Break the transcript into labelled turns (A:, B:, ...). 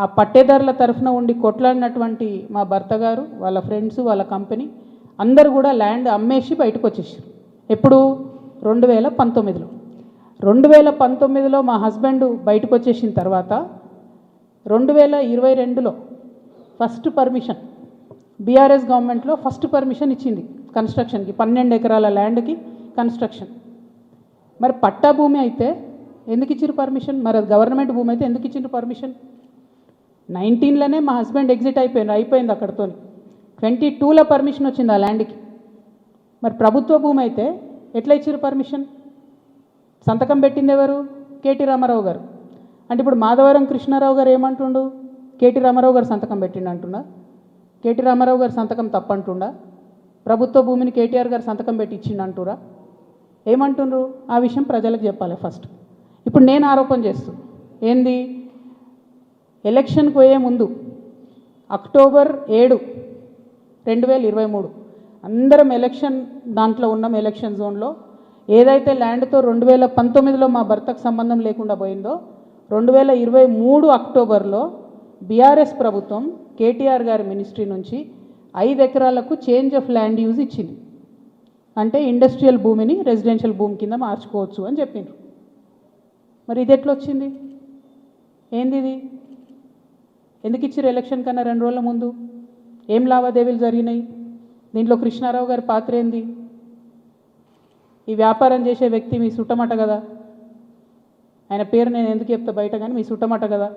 A: ఆ పట్టేదారుల తరఫున ఉండి కొట్లాడినటువంటి మా భర్త గారు, వాళ్ళ ఫ్రెండ్స్, వాళ్ళ కంపెనీ అందరూ కూడా ల్యాండ్ అమ్మేసి బయటకు వచ్చేసారు. ఎప్పుడు? 2019లో. 2019లో మా హస్బెండ్ బయటకు వచ్చేసిన తర్వాత 2022లో ఫస్ట్ పర్మిషన్, బీఆర్ఎస్ గవర్నమెంట్లో ఫస్ట్ పర్మిషన్ ఇచ్చింది కన్స్ట్రక్షన్కి, 12 ఎకరాల ల్యాండ్కి కన్స్ట్రక్షన్. మరి పట్టా భూమి అయితే ఎందుకు ఇచ్చారు పర్మిషన్? మరి అది గవర్నమెంట్ భూమి అయితే ఎందుకు ఇచ్చిండ్రు పర్మిషన్? 19లోనే మా హస్బెండ్ ఎగ్జిట్ అయిపోయింది అక్కడితో. 22లో పర్మిషన్ వచ్చింది ఆ ల్యాండ్కి. మరి ప్రభుత్వ భూమి అయితే ఎట్లా ఇచ్చారు పర్మిషన్? సంతకం పెట్టింది ఎవరు? కేటీ రామారావు గారు. అంటే ఇప్పుడు మాధవరం కృష్ణారావు గారు ఏమంటుండు? కేటీ రామారావు గారు సంతకం పెట్టిండు అంటున్నా? కేటీ రామారావు గారు సంతకం తప్పంటుండా? ప్రభుత్వ భూమిని కేటీఆర్ గారు సంతకం పెట్టి ఇచ్చిండు అంటురా? ఏమంటుండ్రు? ఆ విషయం ప్రజలకు చెప్పాలి ఫస్ట్. ఇప్పుడు నేను ఆరోపణ చేస్తాను ఏంది, ఎలక్షన్కి పోయే ముందు అక్టోబర్ 7, 2023 అందరం ఎలక్షన్ దాంట్లో ఉన్నాం. ఎలక్షన్ జోన్లో ఏదైతే ల్యాండ్తో 2019లో మా భర్తకు సంబంధం లేకుండా పోయిందో 2023 అక్టోబర్లో బీఆర్ఎస్ ప్రభుత్వం కేటీఆర్ గారి మినిస్ట్రీ నుంచి 5 ఎకరాలకు చేంజ్ ఆఫ్ ల్యాండ్ యూజ్ ఇచ్చింది. అంటే ఇండస్ట్రియల్ భూమిని రెసిడెన్షియల్ భూమి కింద మార్చుకోవచ్చు అని చెప్పిండ్రు. మరి ఇది ఎట్లా వచ్చింది? ఏంది ఇది? ఎందుకు ఇచ్చారు ఎలక్షన్ కన్నా 2 రోజుల ముందు? ఏం లావాదేవీలు జరిగినాయి? దీంట్లో కృష్ణారావు గారి పాత్ర ఏంది? ఈ వ్యాపారం చేసే వ్యక్తి మీ సుట్టమట కదా, ఆయన పేరు నేను ఎందుకు చెప్తా బయట, కానీ మీ సుట్టమట కదా.